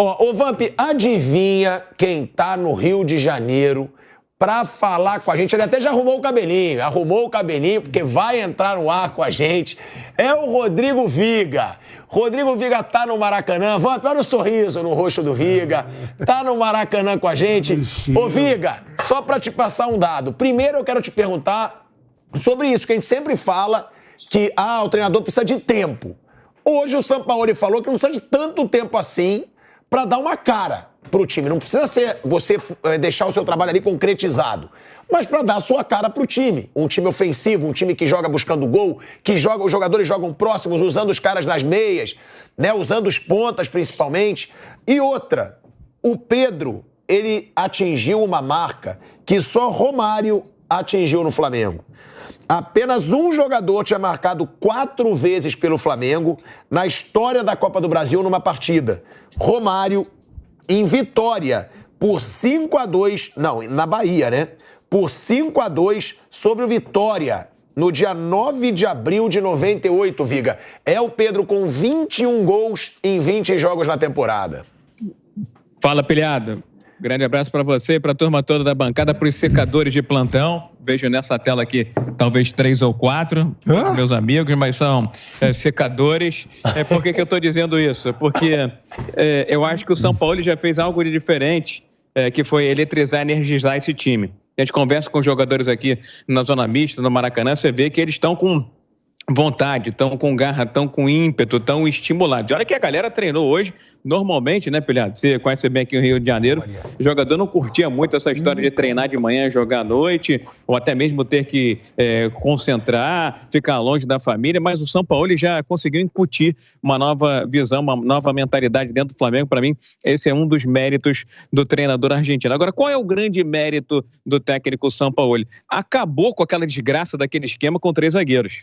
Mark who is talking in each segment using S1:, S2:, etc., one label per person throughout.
S1: Ô Vamp, adivinha quem tá no Rio de Janeiro pra falar com a gente? Ele até já arrumou o cabelinho, porque vai entrar no ar com a gente. É o Rodrigo Viga. Rodrigo Viga tá no Maracanã. Vamp, olha o sorriso no rosto do Viga. Tá no Maracanã com a gente. Ô Viga, só pra te passar um dado. Primeiro eu quero te perguntar sobre isso, que a gente sempre fala que o treinador precisa de tempo. Hoje o Sampaoli falou que não precisa de tanto tempo assim para dar uma cara pro time. Não precisa ser você deixar o seu trabalho ali concretizado, mas para dar a sua cara pro time. Um time ofensivo, um time que joga buscando gol, que joga, os jogadores jogam próximos, usando os caras nas meias, né, usando os pontas principalmente. E outra, o Pedro, ele atingiu uma marca que só Romário atingiu no Flamengo. Apenas um jogador tinha marcado 4 vezes pelo Flamengo na história da Copa do Brasil numa partida. Romário, em Vitória, por 5-2, não, na Bahia, né? Por 5-2 sobre o Vitória, no dia 9 de abril de 98, Viga. É o Pedro com 21 gols em 20 jogos na temporada.
S2: Fala, Pilhado. Grande abraço para você e para a turma toda da bancada, para os secadores de plantão. Vejo nessa tela aqui talvez 3 ou 4, meus amigos, mas são secadores. Por que eu estou dizendo isso? Porque eu acho que o São Paulo já fez algo de diferente, que foi eletrizar, energizar esse time. A gente conversa com os jogadores aqui na Zona Mista, no Maracanã, você vê que eles estão com vontade, estão com garra, estão com ímpeto, estão estimulados. E olha que a galera treinou hoje, normalmente, né, Pilhado? Você conhece bem aqui o Rio de Janeiro, o jogador não curtia muito essa história de treinar de manhã, jogar à noite, ou até mesmo ter que concentrar, ficar longe da família, mas o São Paulo já conseguiu incutir uma nova visão, uma nova mentalidade dentro do Flamengo. Para mim, esse é um dos méritos do treinador argentino. Agora, qual é o grande mérito do técnico São Paulo? Acabou com aquela desgraça daquele esquema com 3 zagueiros.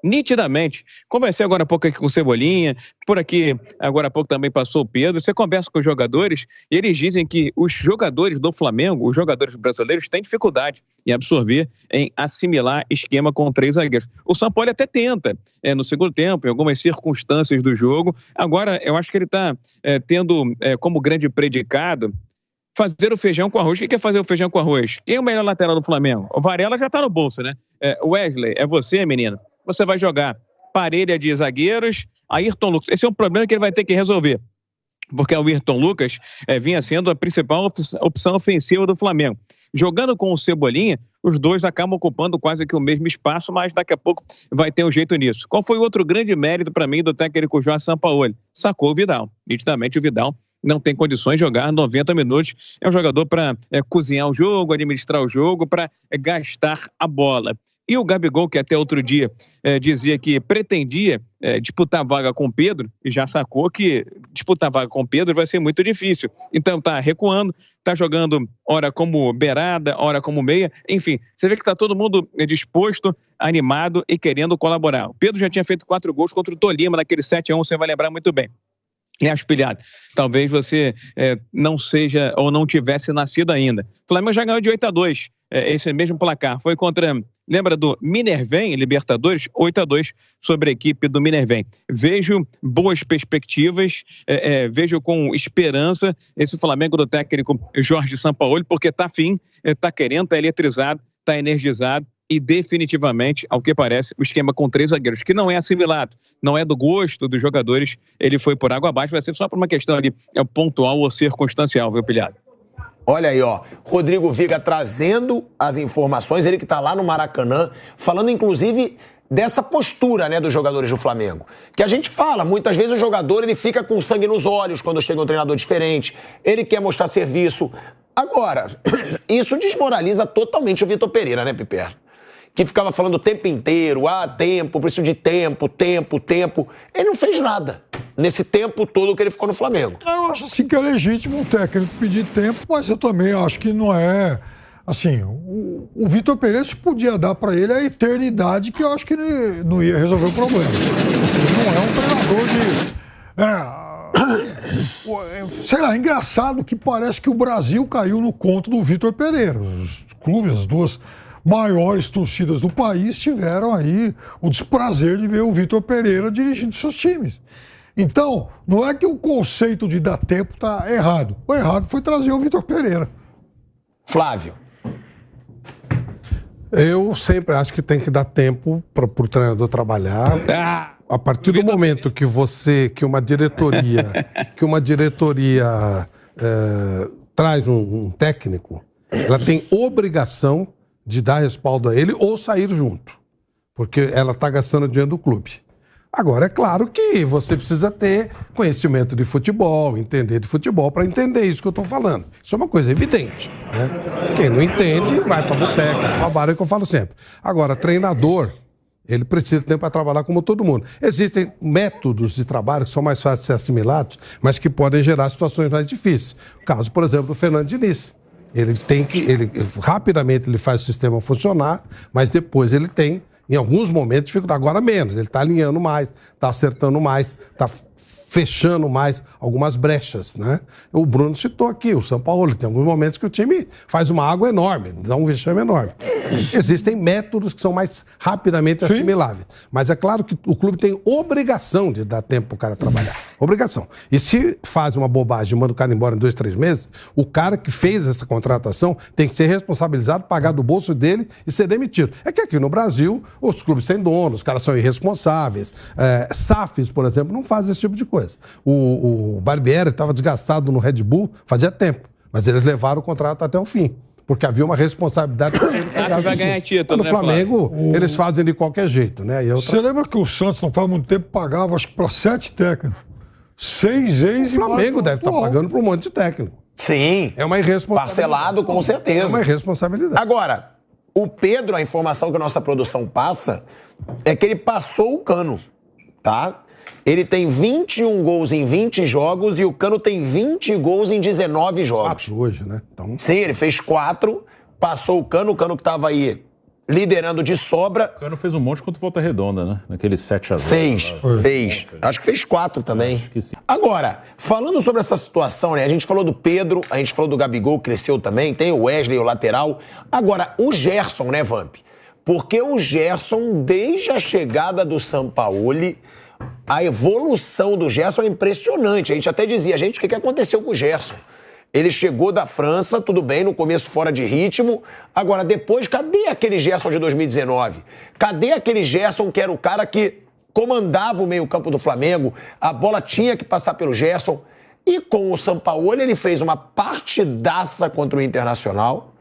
S2: Nitidamente. Conversei agora há pouco aqui com o Cebolinha, por aqui agora há pouco também passou o Pedro. Você conversa com os jogadores e eles dizem que os jogadores do Flamengo, os jogadores brasileiros, têm dificuldade em absorver, em assimilar esquema com 3 zagueiros. O São Paulo até tenta, no segundo tempo, em algumas circunstâncias do jogo. Agora, eu acho que ele está tendo como grande predicado fazer o feijão com arroz. O que é fazer o feijão com arroz? Quem é o melhor lateral do Flamengo? O Varela já está no bolso, né? Wesley, é você, menino? Você vai jogar parelha de zagueiros, Ayrton Lucas. Esse é um problema que ele vai ter que resolver, porque o Ayrton Lucas vinha sendo a principal opção ofensiva do Flamengo. Jogando com o Cebolinha, os dois acabam ocupando quase que o mesmo espaço, mas daqui a pouco vai ter um jeito nisso. Qual foi o outro grande mérito para mim do técnico Jorge Sampaoli? Sacou o Vidal. Nitidamente o Vidal não tem condições de jogar 90 minutos. É um jogador para cozinhar o jogo, administrar o jogo, para gastar a bola. E o Gabigol, que até outro dia dizia que pretendia disputar vaga com o Pedro, e já sacou que disputar vaga com o Pedro vai ser muito difícil. Então tá recuando, tá jogando ora como beirada, ora como meia. Enfim, você vê que tá todo mundo disposto, animado e querendo colaborar. O Pedro já tinha feito 4 gols contra o Tolima naquele 7-1, você vai lembrar muito bem. E acho, Pilhado, talvez você não seja ou não tivesse nascido ainda. O Flamengo já ganhou de 8-2, esse mesmo placar. Foi contra, lembra do Minervém, Libertadores? 8-2 sobre a equipe do Minervém. Vejo boas perspectivas, vejo com esperança esse Flamengo do técnico Jorge Sampaoli, porque tá afim, tá querendo, tá eletrizado, tá energizado. E definitivamente, ao que parece, o esquema com 3 zagueiros, que não é assimilado, não é do gosto dos jogadores, ele foi por água abaixo, vai ser só por uma questão ali pontual ou circunstancial, viu, Pilhado?
S1: Olha aí, ó, Rodrigo Viga trazendo as informações, ele que tá lá no Maracanã, falando inclusive dessa postura, né, dos jogadores do Flamengo. Que a gente fala, muitas vezes o jogador ele fica com sangue nos olhos quando chega um treinador diferente, ele quer mostrar serviço. Agora, isso desmoraliza totalmente o Vitor Pereira, né, Piper? Que ficava falando o tempo inteiro, tempo, preciso de tempo. Ele não fez nada nesse tempo todo que ele ficou no Flamengo.
S3: Eu acho assim que é legítimo o técnico pedir tempo, mas eu também acho que não é... Assim, o Vitor Pereira se podia dar para ele a eternidade, que eu acho que ele não ia resolver o problema. Porque não é um treinador de... sei lá, engraçado que parece que o Brasil caiu no conto do Vitor Pereira. Os clubes, as duas maiores torcidas do país tiveram aí o desprazer de ver o Vitor Pereira dirigindo seus times. Então, não é que o conceito de dar tempo está errado. O errado foi trazer o Vitor Pereira.
S1: Flávio.
S4: Eu sempre acho que tem que dar tempo para o treinador trabalhar. A partir do momento que uma diretoria traz um técnico, ela tem obrigação de dar respaldo a ele ou sair junto, porque ela está gastando dinheiro do clube. Agora, é claro que você precisa ter conhecimento de futebol, entender de futebol, para entender isso que eu estou falando. Isso é uma coisa evidente, né? Quem não entende, vai para a boteca, para a bar, é o que eu falo sempre. Agora, treinador, ele precisa de tempo para trabalhar como todo mundo. Existem métodos de trabalho que são mais fáceis de ser assimilados, mas que podem gerar situações mais difíceis. O caso, por exemplo, do Fernando Diniz. Rapidamente ele faz o sistema funcionar, mas depois ele tem, em alguns momentos, dificuldade. Agora menos, ele está alinhando mais, está acertando mais, está fechando mais algumas brechas, né? O Bruno citou aqui, o São Paulo, tem alguns momentos que o time faz uma água enorme, dá um vexame enorme. Existem métodos que são mais rapidamente assimiláveis. Mas é claro que o clube tem obrigação de dar tempo para o cara trabalhar. Obrigação. E se faz uma bobagem e manda o cara embora em 2, 3 meses, o cara que fez essa contratação tem que ser responsabilizado, pagar do bolso dele e ser demitido. É que aqui no Brasil, os clubes têm dono, os caras são irresponsáveis. SAFs, por exemplo, não fazem esse tipo de coisa. O Barbieri estava desgastado no Red Bull fazia tempo, mas eles levaram o contrato até o fim, porque havia uma responsabilidade.
S2: Vai ganhar título,
S4: no Flamengo, eles fazem de qualquer jeito, né?
S3: Você lembra que o Santos, não faz muito tempo, pagava, acho que para 7 técnicos. 6 ex.
S4: O Flamengo deve estar pagando para um monte de técnico.
S1: Sim.
S4: É uma irresponsabilidade.
S1: Parcelado, com certeza.
S4: É uma irresponsabilidade.
S1: Agora, o Pedro, a informação que a nossa produção passa é que ele passou o Cano, tá? Ele tem 21 gols em 20 jogos e o Cano tem 20 gols em 19 jogos.
S4: 4 hoje, né? Então...
S1: Sim, ele fez 4, passou o Cano que estava aí liderando de sobra.
S5: O Cano fez um monte contra o Volta Redonda, né? Naquele 7-0.
S1: Fez. Acho que fez 4 também.
S5: Acho que sim.
S1: Agora, falando sobre essa situação, né? A gente falou do Pedro, a gente falou do Gabigol, cresceu também, tem o Wesley, o lateral. Agora, o Gerson, né, Vamp? Porque o Gerson, desde a chegada do Sampaoli, a evolução do Gerson é impressionante. A gente até dizia, gente, o que aconteceu com o Gerson? Ele chegou da França, tudo bem, no começo fora de ritmo. Agora, depois, cadê aquele Gerson de 2019? Cadê aquele Gerson que era o cara que comandava o meio-campo do Flamengo? A bola tinha que passar pelo Gerson. E com o Sampaoli, ele fez uma partidaça contra o Internacional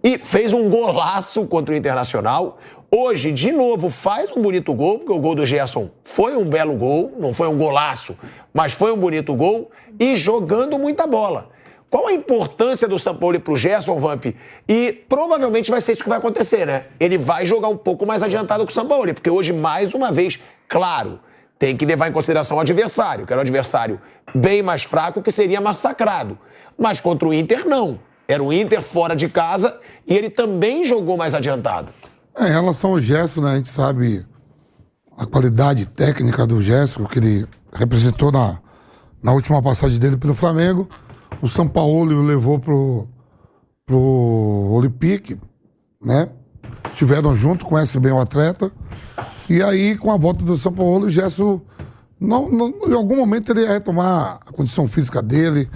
S1: e fez um golaço contra o Internacional. Hoje, de novo, faz um bonito gol, porque o gol do Gerson foi um belo gol, não foi um golaço, mas foi um bonito gol, e jogando muita bola. Qual a importância do Sampaoli pro Gerson, Vamp? E provavelmente vai ser isso que vai acontecer, né? Ele vai jogar um pouco mais adiantado que o Sampaoli, porque hoje, mais uma vez, claro, tem que levar em consideração o adversário, que era um adversário bem mais fraco, que seria massacrado. Mas contra o Inter, não. Era o Inter fora de casa e ele também jogou mais adiantado.
S6: Em relação ao Gerson, né, a gente sabe a qualidade técnica do Gerson, que ele representou na última passagem dele pelo Flamengo. O Sampaoli o levou pro Olympique, né? Estiveram junto, conhecem bem o atleta. E aí, com a volta do Sampaoli, o Gerson, em algum momento, ele ia retomar a condição física dele,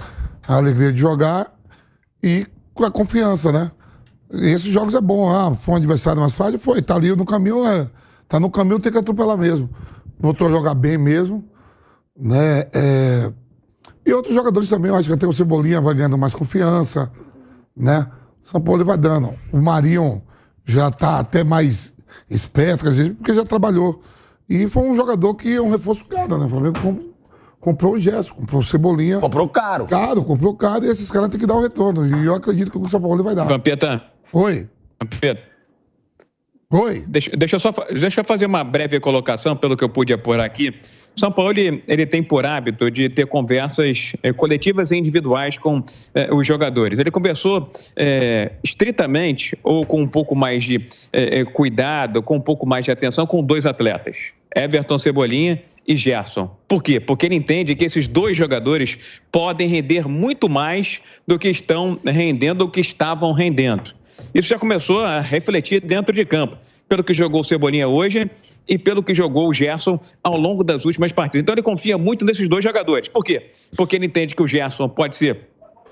S6: a alegria de jogar e com a confiança, né? E esses jogos é bom, foi um adversário mais fácil, tá ali no caminho, tá no caminho, tem que atropelar mesmo. Voltou a jogar bem mesmo, né? E outros jogadores também, eu acho que até o Cebolinha vai ganhando mais confiança, né? O São Paulo vai dando. O Marinho já tá até mais esperto, às vezes, porque já trabalhou. E foi um jogador que é um reforço caro, né? O Flamengo comprou o Gerson, comprou o Cebolinha.
S1: Comprou caro.
S6: Comprou caro, e esses caras têm que dar um retorno. E eu acredito que o São Paulo vai dar.
S2: Vampeta.
S6: Oi.
S2: Vampeta.
S6: Oi.
S2: Deixa eu fazer uma breve colocação, pelo que eu pude apurar aqui. O São Paulo ele tem por hábito de ter conversas coletivas e individuais com os jogadores. Ele conversou estritamente ou com um pouco mais de cuidado, com um pouco mais de atenção com 2 atletas, Everton Cebolinha e Gerson. Por quê? Porque ele entende que esses 2 jogadores podem render muito mais do que estão rendendo ou que estavam rendendo. Isso já começou a refletir dentro de campo. Pelo que jogou o Cebolinha hoje, e pelo que jogou o Gerson ao longo das últimas partidas. Então ele confia muito nesses dois jogadores. Por quê? Porque ele entende que o Gerson pode ser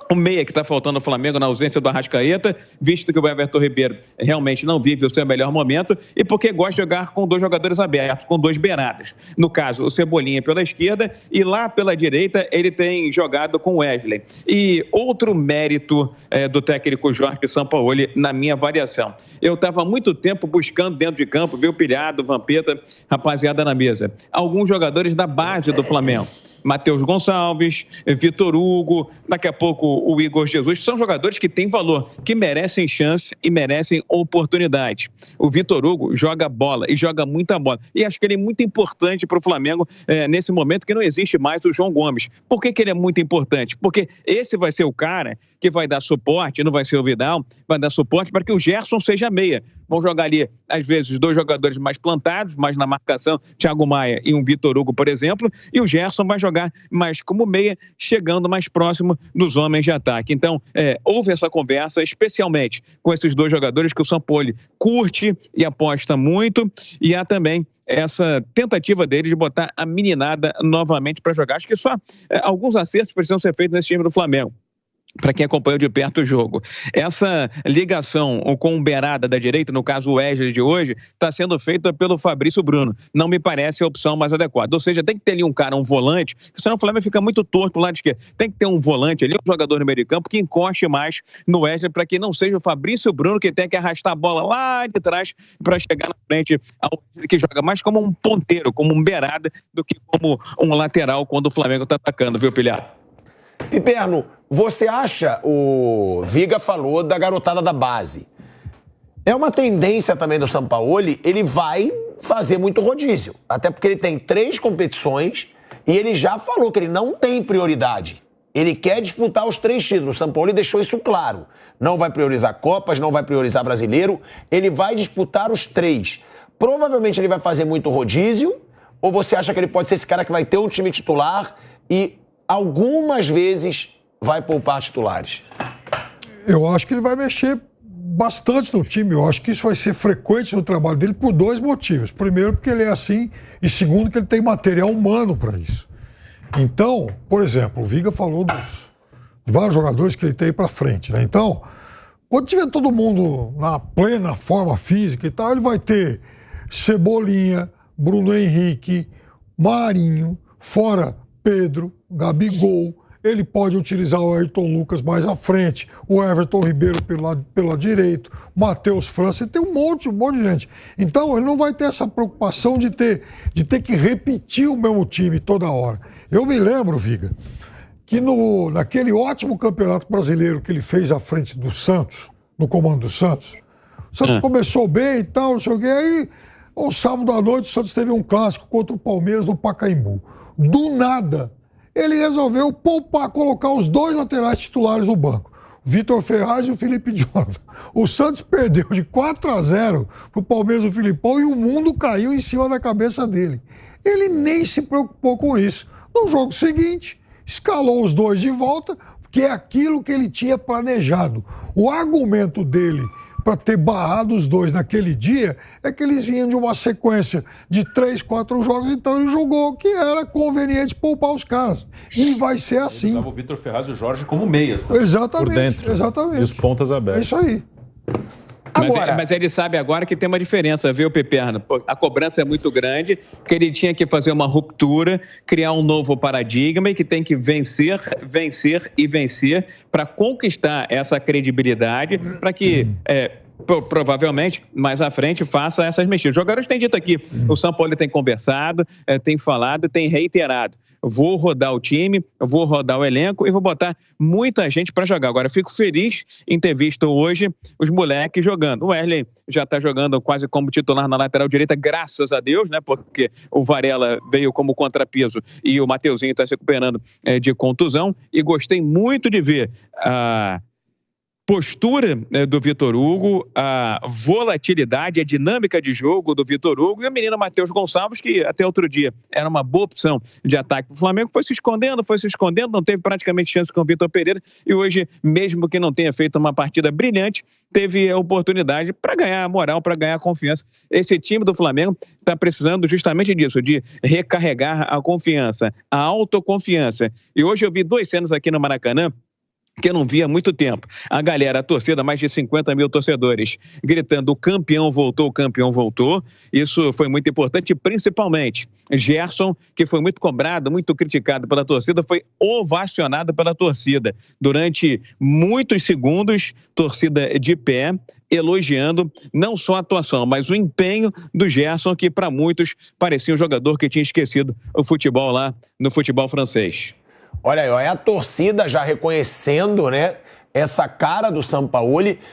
S2: o meia que está faltando ao Flamengo na ausência do Arrascaeta, visto que o Everton Ribeiro realmente não vive o seu melhor momento, e porque gosta de jogar com dois jogadores abertos, com dois beiradas. No caso, o Cebolinha pela esquerda, e lá pela direita ele tem jogado com o Wesley. E outro mérito do técnico Jorge Sampaoli, na minha avaliação. Eu estava há muito tempo buscando dentro de campo, ver o Pilhado, Vampeta, rapaziada na mesa. Alguns jogadores da base do Flamengo. Matheus Gonçalves, Vitor Hugo, daqui a pouco o Igor Jesus, são jogadores que têm valor, que merecem chance e merecem oportunidade. O Vitor Hugo joga bola e joga muita bola. E acho que ele é muito importante para o Flamengo nesse momento que não existe mais o João Gomes. Por que ele é muito importante? Porque esse vai ser o cara que vai dar suporte, não vai ser o Vidal, vai dar suporte para que o Gerson seja meia. Vão jogar ali, às vezes, dois jogadores mais plantados, mais na marcação, Thiago Maia e um Vitor Hugo, por exemplo, e o Gerson vai jogar mais como meia, chegando mais próximo dos homens de ataque. Então, houve essa conversa, especialmente com esses dois jogadores que o Sampaoli curte e aposta muito, e há também essa tentativa dele de botar a meninada novamente para jogar. Acho que só alguns acertos precisam ser feitos nesse time do Flamengo, para quem acompanhou de perto o jogo. Essa ligação com o beirada da direita, no caso o Wesley de hoje, está sendo feita pelo Fabrício Bruno. Não me parece a opção mais adequada. Ou seja, tem que ter ali um cara, um volante, senão o Flamengo fica muito torto pro lado esquerdo. Tem que ter um volante ali, um jogador no meio de campo, que encoste mais no Wesley, para que não seja o Fabrício Bruno que tem que arrastar a bola lá de trás para chegar na frente, que joga mais como um ponteiro, como um beirada, do que como um lateral quando o Flamengo está atacando, viu, Pilhado?
S1: Piperno, você acha, o Viga falou da garotada da base. É uma tendência também do Sampaoli, ele vai fazer muito rodízio. Até porque ele tem 3 competições e ele já falou que ele não tem prioridade. Ele quer disputar os 3 títulos. O Sampaoli deixou isso claro. Não vai priorizar Copas, não vai priorizar Brasileiro. Ele vai disputar os 3. Provavelmente ele vai fazer muito rodízio, ou você acha que ele pode ser esse cara que vai ter um time titular e algumas vezes vai poupar titulares?
S3: Eu acho que ele vai mexer bastante no time. Eu acho que isso vai ser frequente no trabalho dele por 2 motivos. Primeiro, porque ele é assim, e segundo, que ele tem material humano para isso. Então, por exemplo, o Viga falou de vários jogadores que ele tem para frente, né? Então, quando tiver todo mundo na plena forma física e tal, ele vai ter Cebolinha, Bruno Henrique, Marinho, fora Pedro, Gabigol. Ele pode utilizar o Ayrton Lucas mais à frente, o Everton Ribeiro pela direita, o Matheus França, tem um monte de gente. Então, ele não vai ter essa preocupação de ter que repetir o mesmo time toda hora. Eu me lembro, Viga, que naquele ótimo campeonato brasileiro que ele fez à frente do Santos, no comando do Santos, o Santos começou bem e tal, não sei o quê, aí, um sábado à noite, o Santos teve um clássico contra o Palmeiras no Pacaembu. Do nada, ele resolveu poupar, colocar os 2 laterais titulares no banco, o Vitor Ferraz e o Felipe Jonathan. O Santos perdeu de 4-0 pro Palmeiras do Filipão e o mundo caiu em cima da cabeça dele. Ele nem se preocupou com isso. No jogo seguinte, escalou os 2 de volta, porque é aquilo que ele tinha planejado. O argumento dele para ter barrado os 2 naquele dia é que eles vinham de uma sequência de 3, 4 jogos, então ele julgou que era conveniente poupar os caras. E vai ser assim.
S5: Ele usava o Vitor Ferraz e o Jorge como meias, tá?
S3: Exatamente,
S5: por dentro.
S3: Exatamente.
S5: E os pontas abertas.
S3: É isso aí.
S1: Agora,
S2: Mas ele sabe agora que tem uma diferença, viu, Piperno? A cobrança é muito grande, que ele tinha que fazer uma ruptura, criar um novo paradigma e que tem que vencer para conquistar essa credibilidade, para que provavelmente mais à frente faça essas mexidas. Os jogadores têm dito aqui, o Sampaoli tem conversado, tem falado, tem reiterado. Vou rodar o time, vou rodar o elenco e vou botar muita gente para jogar. Agora, fico feliz em ter visto hoje os moleques jogando. O Wesley já está jogando quase como titular na lateral direita, graças a Deus, né? Porque o Varela veio como contrapeso e o Mateuzinho está se recuperando de contusão. E gostei muito de ver postura do Vitor Hugo, a volatilidade, a dinâmica de jogo do Vitor Hugo e o menino Matheus Gonçalves, que até outro dia era uma boa opção de ataque do Flamengo, foi se escondendo, não teve praticamente chance com o Vitor Pereira e hoje, mesmo que não tenha feito uma partida brilhante, teve a oportunidade para ganhar moral, para ganhar confiança. Esse time do Flamengo está precisando justamente disso, de recarregar a confiança, a autoconfiança. E hoje eu vi 2 cenas aqui no Maracanã que eu não via há muito tempo. A galera, a torcida, mais de 50 mil torcedores, gritando: o campeão voltou, o campeão voltou. Isso foi muito importante, principalmente Gerson, que foi muito cobrado, muito criticado pela torcida, foi ovacionado pela torcida. Durante muitos segundos, torcida de pé, elogiando não só a atuação, mas o empenho do Gerson, que para muitos parecia um jogador que tinha esquecido o futebol lá no futebol francês.
S1: Olha aí, ó, é a torcida já reconhecendo, né, essa cara do Sampaoli.